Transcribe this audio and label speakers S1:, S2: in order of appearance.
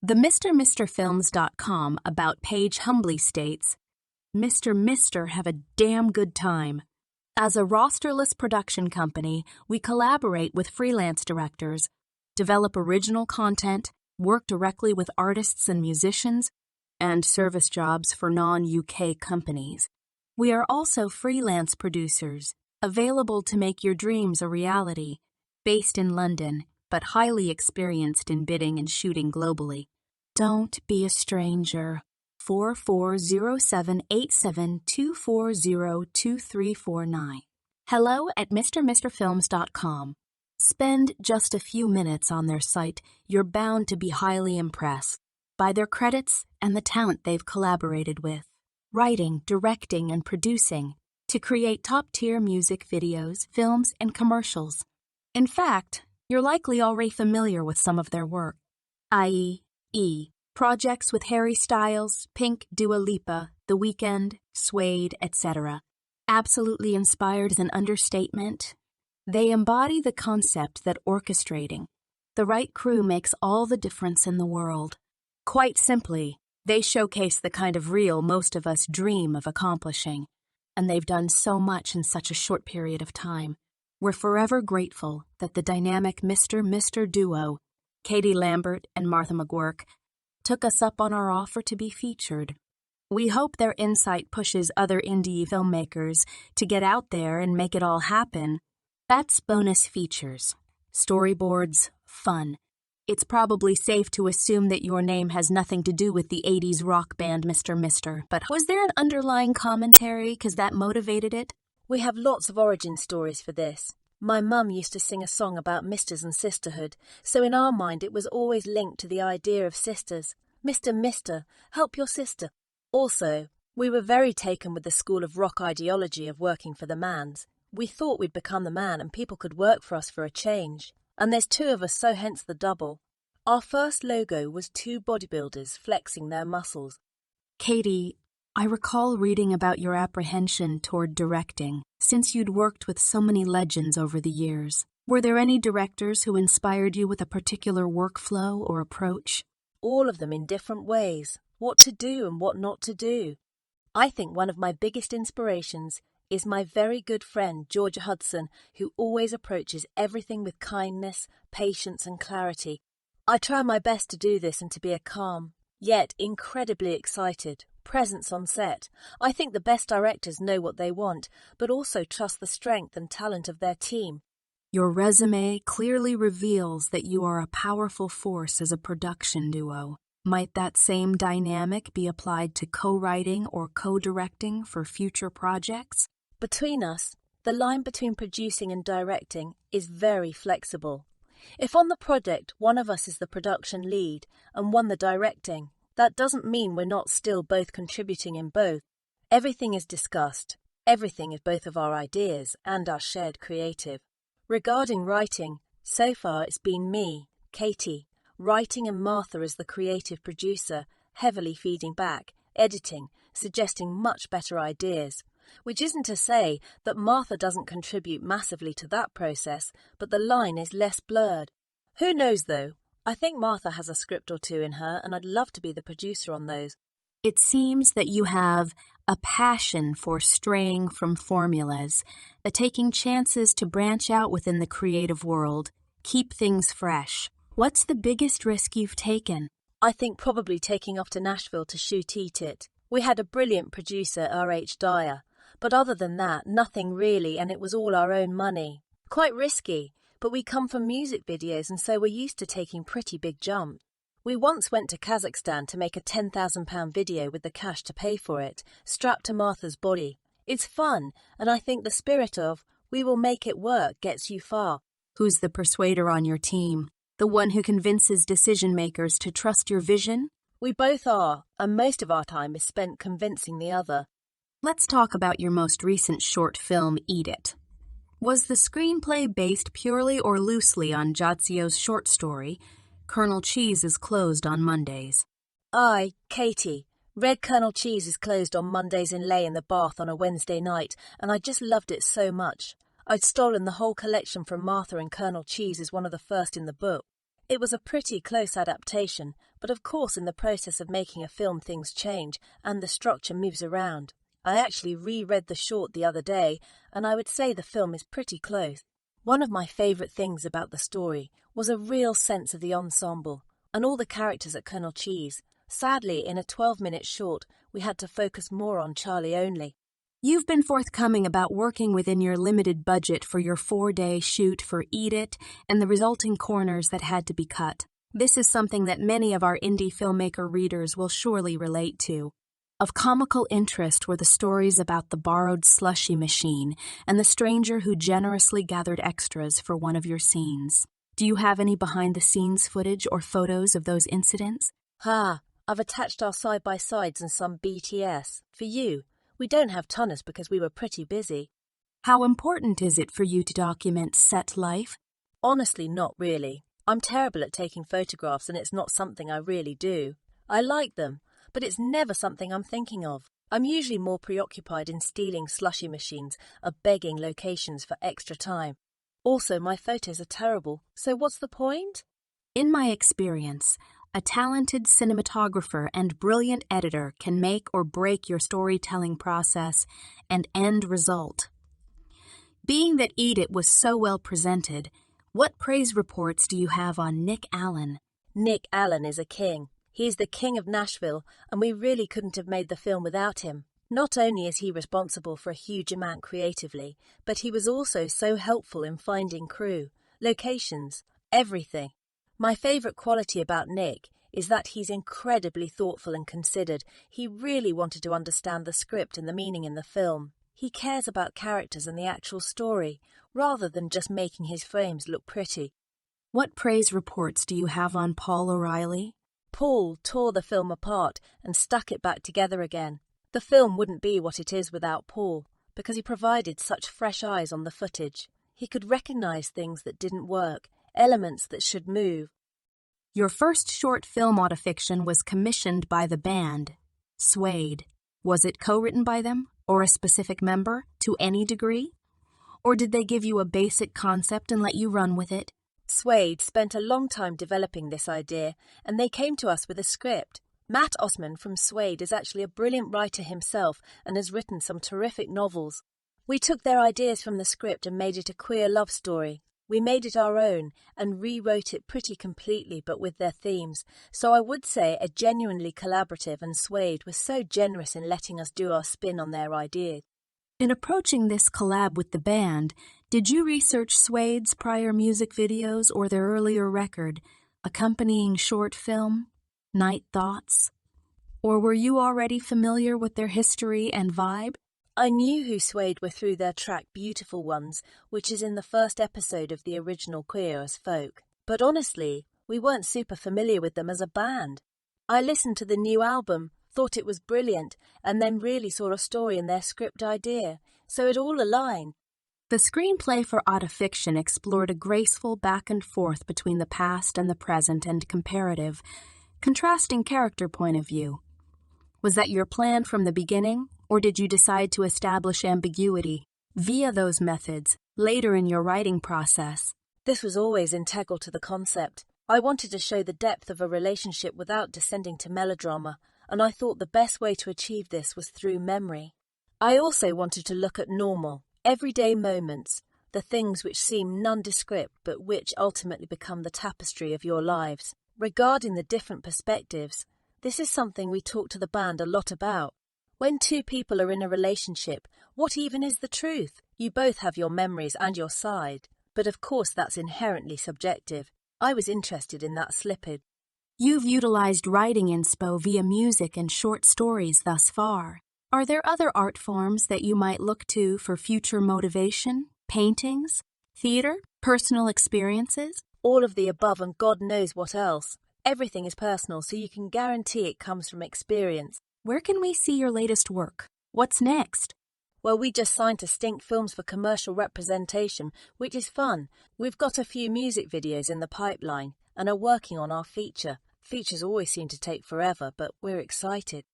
S1: The MrMrFilms.com about page humbly states, Mr. have a damn good time. As a rosterless production company, we collaborate with freelance directors, develop original content, work directly with artists and musicians, and service jobs for non-UK companies. We are also freelance producers, available to make your dreams a reality, based in London, but highly experienced in bidding and shooting globally. Don't be a stranger. 440787240239. Hello at MrMrFilms.com. Spend just a few minutes on their site. You're bound to be highly impressed by their credits and the talent they've collaborated with, writing, directing, and producing to create top-tier music videos, films, and commercials. In fact, you're likely already familiar with some of their work, i.e., projects with Harry Styles, Pink, Dua Lipa, The Weeknd, Suede, etc. Absolutely inspired is an understatement. They embody the concept that orchestrating the right crew makes all the difference in the world. Quite simply, they showcase the kind of reel most of us dream of accomplishing, and they've done so much in such a short period of time. We're forever grateful that the dynamic Mr. duo, Katie Lambert and Martha McGuirk, took us up on our offer to be featured. We hope their insight pushes other indie filmmakers to get out there and make it all happen. That's bonus features, storyboards, fun. It's probably safe to assume that your name has nothing to do with the 80s rock band MrMr, but was there an underlying commentary because that motivated it?
S2: We have lots of origin stories for this. My mum used to sing a song about misters and sisterhood, so in our mind it was always linked to the idea of sisters. Mister, help your sister. Also, we were very taken with the school of rock ideology of working for the mans. We thought we'd become the man and people could work for us for a change. And there's two of us, so hence the double. Our first logo was two bodybuilders flexing their muscles.
S1: Katie, I recall reading about your apprehension toward directing, since you'd worked with so many legends over the years. Were there any directors who inspired you with a particular workflow or approach?
S2: All of them in different ways, what to do and what not to do. I think one of my biggest inspirations is my very good friend Georgia Hudson, who always approaches everything with kindness, patience and clarity. I try my best to do this and to be a calm, yet incredibly excited presence on set. I think the best directors know what they want, but also trust the strength and talent of their team.
S1: Your resume clearly reveals that you are a powerful force as a production duo. Might that same dynamic be applied to co-writing or co-directing for future projects?
S2: Between us, the line between producing and directing is very flexible. If on the project one of us is the production lead and one the directing, that doesn't mean we're not still both contributing in both. Everything is discussed. Everything is both of our ideas and our shared creative. Regarding writing, so far it's been me, Katie, writing and Martha as the creative producer, heavily feeding back, editing, suggesting much better ideas. Which isn't to say that Martha doesn't contribute massively to that process, but the line is less blurred. Who knows though? I think Martha has a script or two in her and I'd love to be the producer on those.
S1: It seems that you have a passion for straying from formulas, taking chances to branch out within the creative world, keep things fresh. What's the biggest risk you've taken?
S2: I think probably taking off to Nashville to shoot Eat It. We had a brilliant producer, R.H. Dyer. But other than that, nothing really, and it was all our own money. Quite risky, but we come from music videos and so we're used to taking pretty big jumps. We once went to Kazakhstan to make a £10,000 video with the cash to pay for it, strapped to Martha's body. It's fun, and I think the spirit of, we will make it work, gets you far.
S1: Who's the persuader on your team? The one who convinces decision makers to trust your vision?
S2: We both are, and most of our time is spent convincing the other.
S1: Let's talk about your most recent short film, Eat It. Was the screenplay based purely or loosely on Jadzio's short story, Colonel Cheese is closed on Mondays?
S2: I, Katie, read Colonel Cheese is closed on Mondays in Lay in the bath on a Wednesday night, and I just loved it so much. I'd stolen the whole collection from Martha, and Colonel Cheese is one of the first in the book. It was a pretty close adaptation, But of course, in the process of making a film, things change and the structure moves around. I actually reread the short the other day, and I would say the film is pretty close. One of my favourite things about the story was a real sense of the ensemble and all the characters at Colonel Cheese. Sadly, in a 12-minute short, we had to focus more on Charlie only.
S1: You've been forthcoming about working within your limited budget for your 4-day shoot for Eat It and the resulting corners that had to be cut. This is something that many of our indie filmmaker readers will surely relate to. Of comical interest were the stories about the borrowed slushy machine and the stranger who generously gathered extras for one of your scenes. Do you have any behind-the-scenes footage or photos of those incidents?
S2: I've attached our side-by-sides and some BTS. For you. We don't have tonners because we were pretty busy.
S1: How important is it for you to document set life?
S2: Honestly, not really. I'm terrible at taking photographs and it's not something I really do. I like them, but it's never something I'm thinking of. I'm usually more preoccupied in stealing slushy machines or begging locations for extra time. Also, my photos are terrible, so what's the point?
S1: In my experience, a talented cinematographer and brilliant editor can make or break your storytelling process and end result. Being that Eat It was so well presented, what praise reports do you have on Nick Allen?
S2: Nick Allen is a king. He's the king of Nashville, and we really couldn't have made the film without him. Not only is he responsible for a huge amount creatively, but he was also so helpful in finding crew, locations, everything. My favourite quality about Nick is that he's incredibly thoughtful and considered. He really wanted to understand the script and the meaning in the film. He cares about characters and the actual story, rather than just making his frames look pretty.
S1: What praise reports do you have on Paul O'Reilly?
S2: Paul tore the film apart and stuck it back together again. The film wouldn't be what it is without Paul, because he provided such fresh eyes on the footage. He could recognise things that didn't work, elements that should move.
S1: Your first short film autofiction was commissioned by the band, Suede. Was it co-written by them, or a specific member, to any degree? Or did they give you a basic concept and let you run with it?
S2: Suede spent a long time developing this idea, and they came to us with a script. Matt Osman from Suede is actually a brilliant writer himself and has written some terrific novels. We took their ideas from the script and made it a queer love story. We made it our own and rewrote it pretty completely but with their themes, so I would say a genuinely collaborative, and Suede was so generous in letting us do our spin on their ideas.
S1: In approaching this collab with the band, did you research Suede's prior music videos or their earlier record, accompanying short film, Night Thoughts? Or were you already familiar with their history and vibe?
S2: I knew who Suede were through their track Beautiful Ones, which is in the first episode of the original Queer as Folk. But honestly, we weren't super familiar with them as a band. I listened to the new album, thought it was brilliant, and then really saw a story in their script idea, so it all aligned.
S1: The screenplay for Autofiction explored a graceful back and forth between the past and the present and comparative, contrasting character point of view. Was that your plan from the beginning, or did you decide to establish ambiguity via those methods later in your writing process?
S2: This was always integral to the concept. I wanted to show the depth of a relationship without descending to melodrama, and I thought the best way to achieve this was through memory. I also wanted to look at normal, everyday moments, the things which seem nondescript but which ultimately become the tapestry of your lives. Regarding the different perspectives, this is something we talk to the band a lot about. When two people are in a relationship, what even is the truth? You both have your memories and your side, but of course that's inherently subjective. I was interested in that slippage.
S1: You've utilized writing inspo via music and short stories thus far. Are there other art forms that you might look to for future motivation? Paintings? Theater? Personal experiences?
S2: All of the above and God knows what else. Everything is personal, so you can guarantee it comes from experience.
S1: Where can we see your latest work? What's next?
S2: Well, we just signed to Stink Films for commercial representation, which is fun. We've got a few music videos in the pipeline and are working on our feature. Features always seem to take forever, but we're excited.